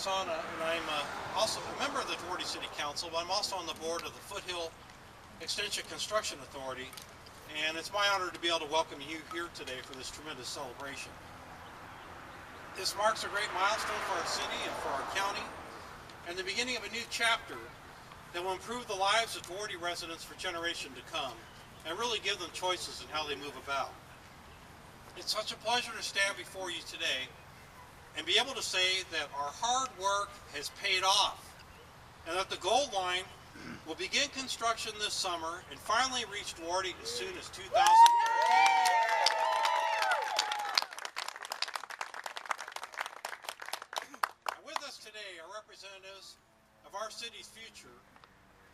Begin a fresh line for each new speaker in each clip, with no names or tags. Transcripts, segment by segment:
Asana, and I'm also a member of the Duarte City Council, but I'm also on the board of the Foothill Extension Construction Authority, and it's my honor to be able to welcome you here today for this tremendous celebration. This marks a great milestone for our city and for our county, and the beginning of a new chapter that will improve the lives of Duarte residents for generations to come, and really give them choices in how they move about. It's such a pleasure to stand before you today and be able to say that our hard work has paid off, and that the gold line will begin construction this summer and finally reach Duarte as soon as 2013. And with us today are representatives of our city's future,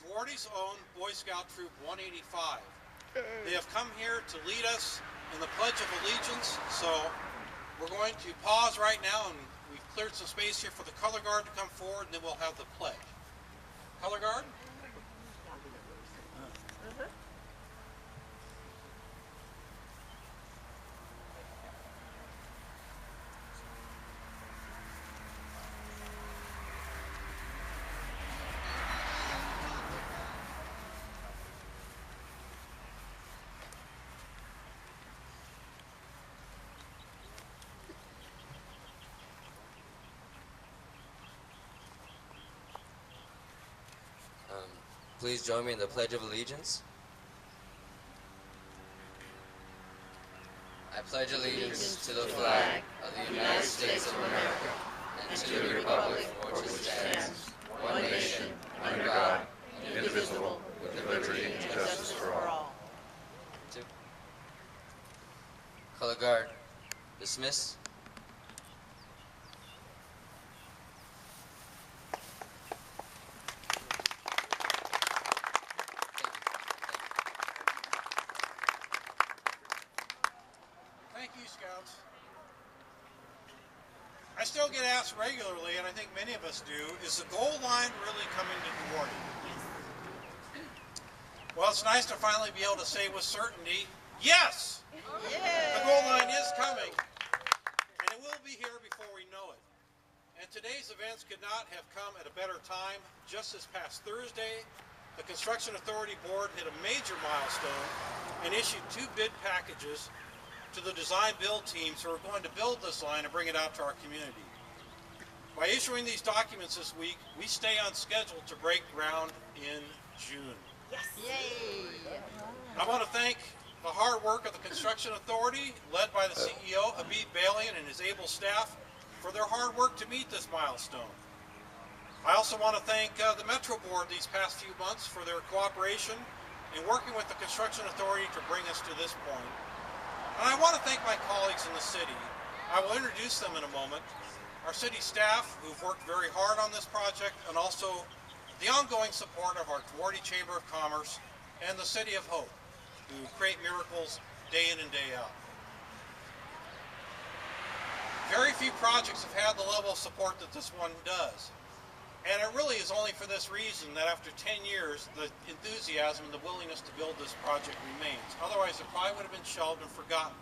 Duarte's own Boy Scout Troop 185. They have come here to lead us in the Pledge of Allegiance, so we're going to pause right now, and we've cleared some space here for the color guard to come forward, and then we'll have the pledge. Color guard?
Please join me in the Pledge of Allegiance. I pledge allegiance to the flag of the United States of America and to the republic for which it stands, one nation, under God, indivisible, with liberty and justice for all. Color guard, dismiss.
I still get asked regularly, and I think many of us do, is the gold line really coming to Duarte? Well, it's nice to finally be able to say with certainty, yes! The gold line is coming, and it will be here before we know it. And today's events could not have come at a better time. Just this past Thursday, the Construction Authority Board hit a major milestone and issued 2 bid packages to the design build teams who are going to build this line and bring it out to our community. By issuing these documents this week, we stay on schedule to break ground in June.
Yes! Yay!
I want to thank the hard work of the Construction Authority, led by the CEO, Habib Balian, and his able staff for their hard work to meet this milestone. I also want to thank the Metro Board these past few months for their cooperation in working with the Construction Authority to bring us to this point. And I want to thank my colleagues in the city. I will introduce them in a moment. Our city staff, who've worked very hard on this project, and also the ongoing support of our Duarte Chamber of Commerce and the City of Hope, who create miracles day in and day out. Very few projects have had the level of support that this one does. And it really is only for this reason that after 10 years, the enthusiasm and the willingness to build this project remains. Otherwise, it probably would have been shelved and forgotten.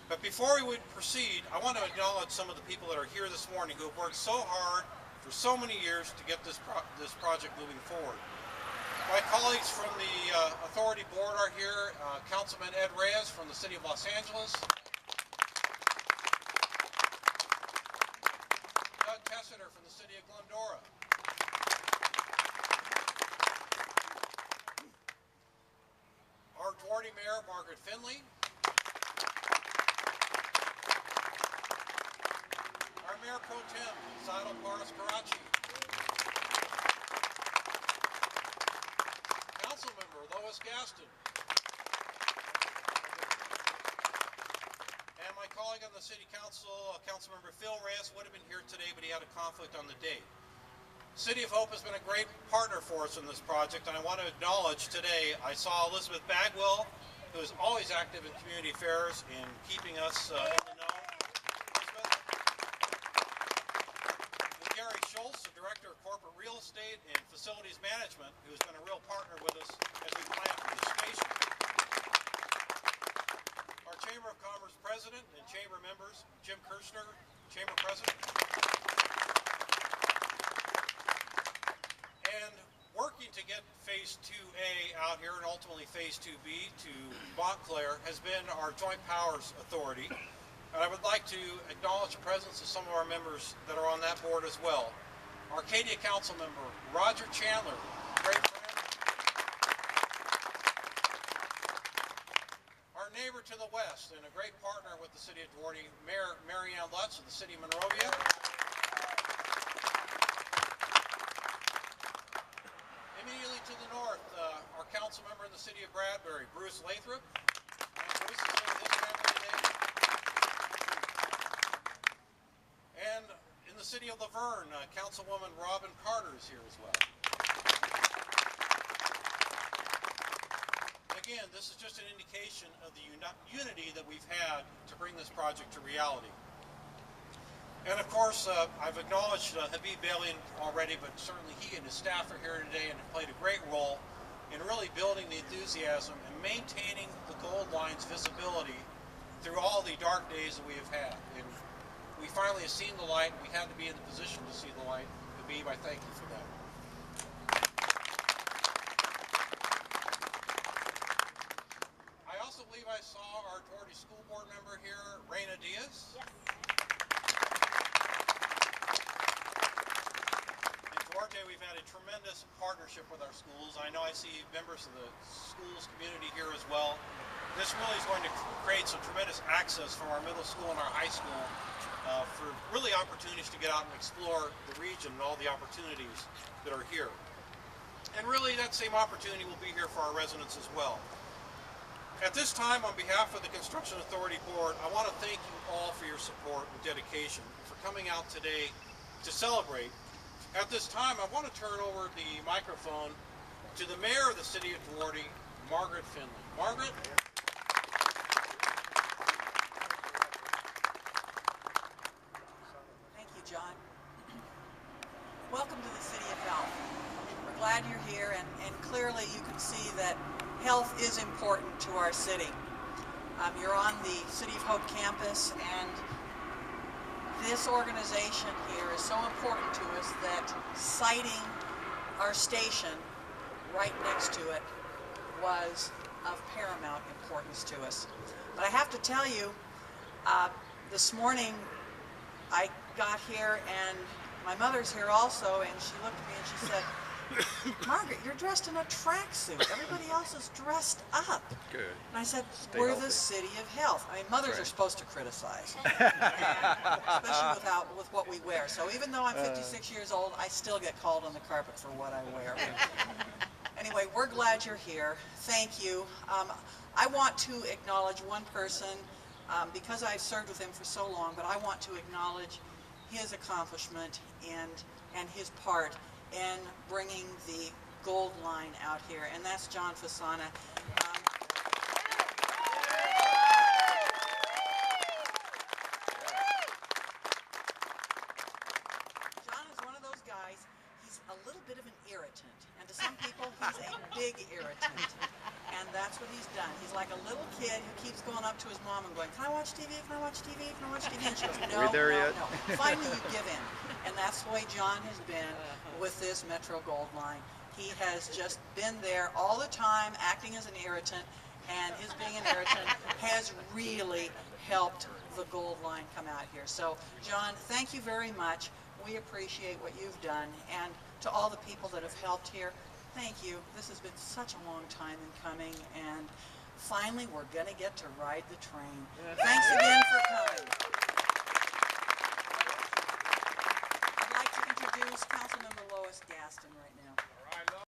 But before we would proceed, I want to acknowledge some of the people that are here this morning who have worked so hard for so many years to get this project moving forward. My colleagues from the Authority Board are here. Councilman Ed Reyes from the City of Los Angeles. From the City of Glendora. Our Duarte Mayor, Margaret Finley. Our Mayor Pro Tem, Zadal Paras Karachi. Council Member Lois Gaston. And my colleague on the City Council, Councilmember Phil Reyes, would have been here today, but he had a conflict on the date. City of Hope has been a great partner for us in this project, and I want to acknowledge today, I saw Elizabeth Bagwell, who is always active in community affairs and keeping us in the know. And Gary Schultz, the Director of Corporate Real Estate and Facilities Management, who has been a real partner with us as we plan for this station. Our Chamber of Commerce President and Chamber members, Jim Kirshner, Chamber President. Phase 2A out here and ultimately Phase 2B to Montclair has been our Joint Powers Authority. And I would like to acknowledge the presence of some of our members that are on that board as well. Arcadia Council member Roger Chandler, great friend. Our neighbor to the west and a great partner with the City of Duarte, Mayor Mary Ann Lutz of the City of Monrovia. Immediately to the north, our council member in the City of Bradbury, Bruce Lathrop. And Bruce is here with his family today. And in the City of Laverne, Councilwoman Robin Carter is here as well. Again, this is just an indication of the unity that we've had to bring this project to reality. And of course, I've acknowledged Habib Balian already, but certainly he and his staff are here today and have played a great role in really building the enthusiasm and maintaining the Gold Line's visibility through all the dark days that we have had. And we finally have seen the light, and we had to be in the position to see the light. Habib, I thank you for that. I also believe I saw our Duarte School Board member here, Reina Diaz.
Yes.
In Duarte, we've had a tremendous partnership with our schools. I know I see members of the schools community here as well. This really is going to create some tremendous access from our middle school and our high school for really opportunities to get out and explore the region and all the opportunities that are here. And really that same opportunity will be here for our residents as well. At this time, on behalf of the Construction Authority Board, I want to thank you all for your support and dedication, for coming out today to celebrate. At this time, I want to turn over the microphone to the Mayor of the City of Duarte, Margaret Finley. Margaret?
Thank you, John. Welcome to the City of Health. We're glad you're here, and clearly you can see that health is important to our city. You're on the City of Hope campus, and this organization here is so important to us that siting our station right next to it was of paramount importance to us. But I have to tell you, this morning I got here and my mother's here also, and she looked at me and she said, Margaret, you're dressed in a tracksuit. Everybody else is dressed up.
Good.
And I said,
Stay
we're
healthy.
the City of Health. I mean, mothers
Right.
are supposed to criticize, especially with what we wear. So even though I'm 56 years old, I still get called on the carpet for what I wear. Anyway, we're glad you're here. Thank you. I want to acknowledge one person because I've served with him for so long, but I want to acknowledge his accomplishment and his part in bringing the Gold Line out here, and that's John Fasana. John is one of those guys, he's a little bit of an irritant, and to some people he's a big irritant, and that's what he's done. He's like a little kid who keeps going up to his mom and going, can I watch TV, can I watch TV, can I watch TV? And she goes, no,
Are we there
no,
yet?
no. Finally you give in, and that's the way John has been with this Metro Gold Line. He has just been there all the time, acting as an irritant, and his being an irritant has really helped the Gold Line come out here. So, John, thank you very much. We appreciate what you've done, and to all the people that have helped here, thank you. This has been such a long time in coming, and finally we're going to get to ride the train. Thanks again for coming. I'd like to introduce Councilmember Lois Gaston right now.